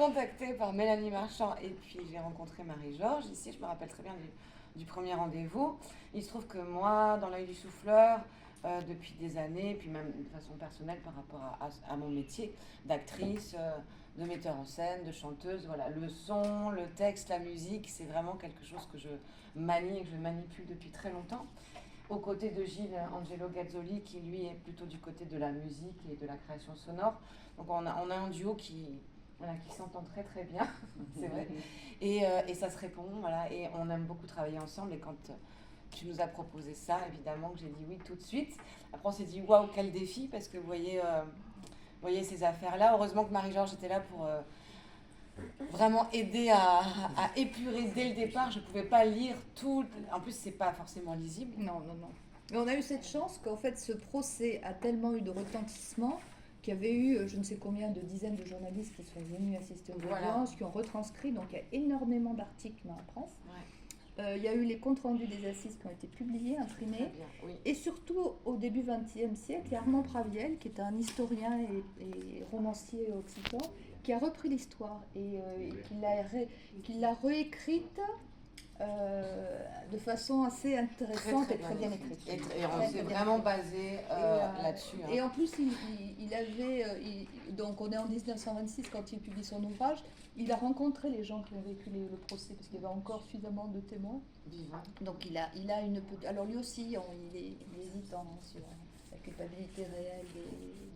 contactée par Mélanie Marchand et puis j'ai rencontré Marie-Georges ici, je me rappelle très bien du premier rendez-vous. Il se trouve que moi, dans l'œil du souffleur, depuis des années, puis même de façon personnelle par rapport à mon métier d'actrice, de metteur en scène, de chanteuse, voilà, le son, le texte, la musique, c'est vraiment quelque chose que je manie et que je manipule depuis très longtemps. Aux côtés de Gilles Angelo Gazzoli, qui lui est plutôt du côté de la musique et de la création sonore. Donc on a un duo qui s'entend très très bien, c'est vrai. Et ça se répond, voilà, et on aime beaucoup travailler ensemble. Et quand tu nous as proposé ça, évidemment que j'ai dit oui tout de suite. Après on s'est dit waouh, quel défi, parce que vous voyez ces affaires-là. Heureusement que Marie-Georges était là pour vraiment aider à épurer dès le départ. Je ne pouvais pas lire tout. En plus, c'est pas forcément lisible. Non. Mais on a eu cette chance qu'en fait, ce procès a tellement eu de retentissement qu'il y avait eu je ne sais combien de dizaines de journalistes qui sont venus assister aux audiences, qui ont retranscrit. Donc il y a énormément d'articles dans la presse. Ouais. Il y a eu les comptes rendus des assises qui ont été publiés, imprimés. Très bien, oui. Et surtout, au début XXe siècle, il y a Armand Praviel, qui est un historien et romancier occitan, qui a repris l'histoire et qui l'a réécrite de façon assez intéressante et très bien écrite. Et on s'est vraiment basé là-dessus. Et en plus, il avait... donc on est en 1926 quand il publie son ouvrage. Il a rencontré les gens qui ont vécu le procès, parce qu'il y avait encore suffisamment de témoins. Vivant. Donc il a une petite... Alors lui aussi, il hésite sur la culpabilité réelle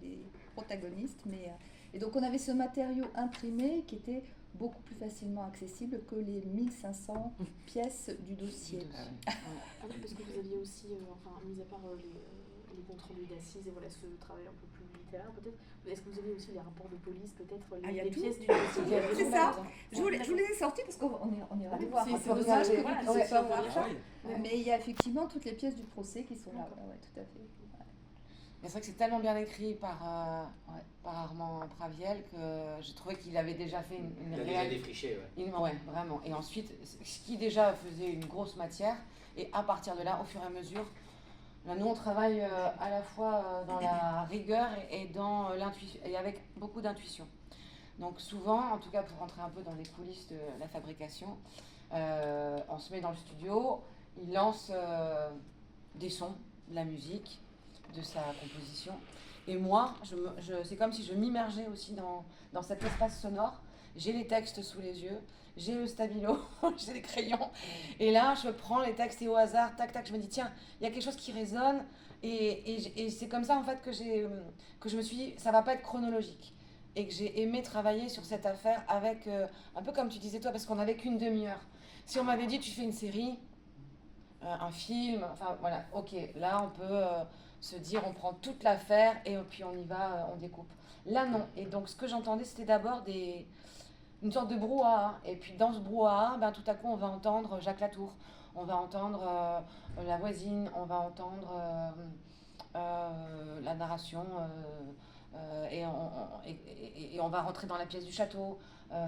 des protagonistes. Et donc on avait ce matériau imprimé qui était beaucoup plus facilement accessible que les 1500 pièces du dossier. Ah oui, parce que vous aviez aussi, mis à part les comptes rendus d'assises et voilà ce travail un peu plus littéraire peut-être, est-ce que vous avez aussi les rapports de police, peut-être les pièces du dossier? C'est ça, je vous les ai sortis parce qu'on est allé voir. C'est dommage que vous puissiez pas voir ça. Mais il y a effectivement toutes les pièces du procès qui sont là, ouais, tout à fait. Mais c'est vrai que c'est tellement bien écrit par Armand Praviel que j'ai trouvé qu'il avait déjà fait une réelle... Il a déjà défriché, ouais, vraiment. Et ensuite, ce qui déjà faisait une grosse matière, et à partir de là, au fur et à mesure, là, nous on travaille à la fois dans la rigueur et dans l'intuition, et avec beaucoup d'intuition. Donc souvent, en tout cas pour rentrer un peu dans les coulisses de la fabrication, on se met dans le studio, il lance des sons, de la musique, de sa composition. Et moi, c'est comme si je m'immergeais aussi dans cet espace sonore. J'ai les textes sous les yeux, j'ai le stabilo, j'ai les crayons. Et là, je prends les textes et au hasard, tac, tac, je me dis, tiens, il y a quelque chose qui résonne. Et c'est comme ça, en fait, que je me suis dit, ça va pas être chronologique. Et que j'ai aimé travailler sur cette affaire avec, un peu comme tu disais toi, parce qu'on n'avait qu'une demi-heure. Si on m'avait dit, tu fais une série, un film, enfin voilà, ok, là on peut se dire, on prend toute l'affaire et puis on y va, on découpe. Là non, et donc ce que j'entendais c'était d'abord une sorte de brouhaha, et puis dans ce brouhaha, tout à coup on va entendre Jacques Latour, on va entendre la voisine, on va entendre la narration, et on va rentrer dans la pièce du château,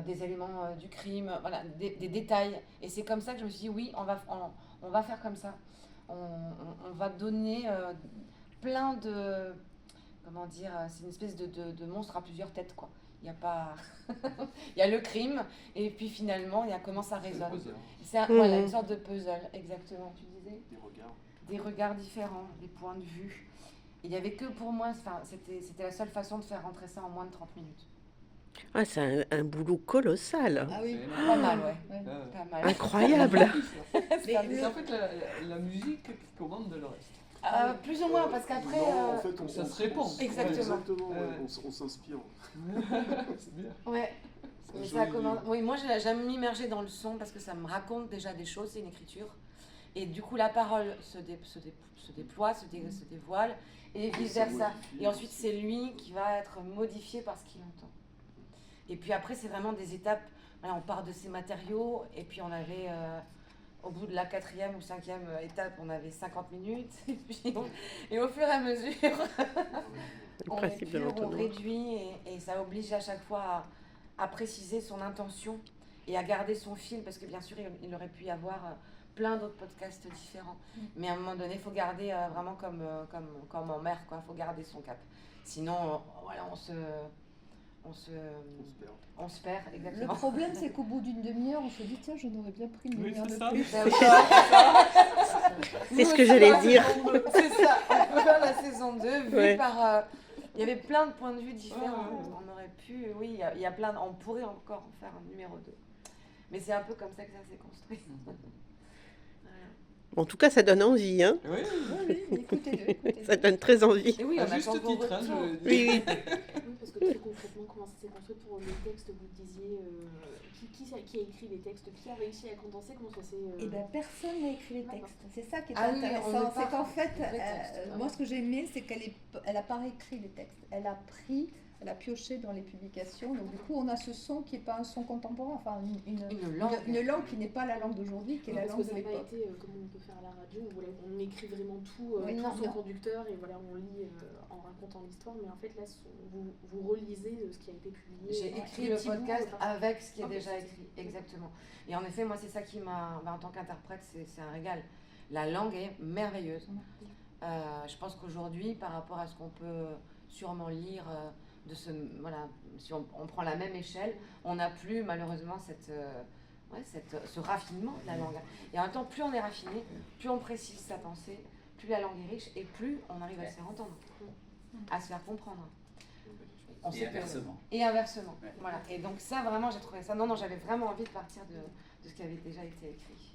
des éléments du crime, voilà, des détails. Et c'est comme ça que je me suis dit, oui, on va faire comme ça. On va donner plein de... Comment dire, c'est une espèce de monstre à plusieurs têtes, quoi. Il n'y a pas... il y a le crime, et puis finalement, il y a comment ça résonne. C'est voilà, une sorte de puzzle, exactement, tu disais. Des regards différents, des points de vue. Il n'y avait que pour moi, c'était la seule façon de faire rentrer ça en moins de 30 minutes. Ah, c'est un boulot colossal. Ah oui, pas mal, ouais. Pas mal. Incroyable. C'est en fait la musique qui commande le reste. Plus ou moins, parce qu'après... Non, en fait, ça se répond. Exactement. On s'inspire. C'est bien. Ouais. Mais ça commence... Oui, moi j'aime m'immerger dans le son parce que ça me raconte déjà des choses, c'est une écriture. Et du coup, la parole se déploie, se dévoile, et vice-versa. Et ensuite, c'est lui qui va être modifié par ce qu'il entend. Et puis après, c'est vraiment des étapes. Voilà, on part de ces matériaux, et puis on avait, au bout de la 4e ou 5e étape, on avait 50 minutes. Et au fur et à mesure, on réduit, et ça oblige à chaque fois à préciser son intention et à garder son fil, parce que bien sûr, il aurait pu y avoir plein d'autres podcasts différents. Mais à un moment donné, il faut garder vraiment comme en mer, quoi. Il faut garder son cap. Sinon, voilà, on se perd, Le exactement. problème, c'est qu'au bout d'une demi-heure, on se dit tiens, j'en aurais bien pris une Oui, demi-heure c'est de ça. plus. C'est ce que j'allais dire. C'est ça, on peut faire la saison 2 vue Ouais. par... il y avait plein de points de vue différents. Ouais. On aurait pu... Oui, il y a plein... On pourrait encore en faire un numéro 2. Mais c'est un peu comme ça que ça s'est construit. Voilà. En tout cas, ça donne envie, hein. Oui, Oui, écoutez-le. Ça donne très envie. Et oui, à on juste attend vos titre, hein, retours. je dis. Oui, oui. Oui, parce que très concrètement, comment ça s'est construit pour les textes, vous disiez, qui a écrit les textes, qui a réussi à condenser, comment ça s'est... Eh bien, personne n'a écrit les D'accord. textes. C'est ça qui est Ah oui, on intéressant. n'est pas C'est qu'en fait, des vrais textes. moi, ce que j'ai aimé, c'est qu'elle n'a pas écrit les textes. Elle a pioché dans les publications. Donc, du coup, on a ce son qui n'est pas un son contemporain, enfin, une langue qui n'est pas la langue d'aujourd'hui, qui est la Parce langue que de ça n'a pas l'époque. été comme on peut faire à la radio, où voilà, on écrit vraiment tout, Oui, tout non, son non. conducteur, et voilà, on lit en racontant l'histoire, mais en fait, là, vous relisez ce qui a été publié. J'ai Ouais, écrit des le petits bouts, podcast avec ce qui est Ok, déjà c'est- écrit, exactement. Et en effet, moi, c'est ça qui m'a... en tant qu'interprète, c'est un régal. La langue est merveilleuse. Je pense qu'aujourd'hui, par rapport à ce qu'on peut sûrement lire, voilà, si on prend la même échelle, on n'a plus malheureusement ce raffinement de la langue. Et en même temps, plus on est raffiné, plus on précise sa pensée, plus la langue est riche et plus on arrive à se faire entendre, à se faire comprendre. On sait Et que- inversement. Et inversement. Ouais. Voilà. Et donc ça, vraiment, j'ai trouvé ça... Non, j'avais vraiment envie de partir de ce qui avait déjà été écrit.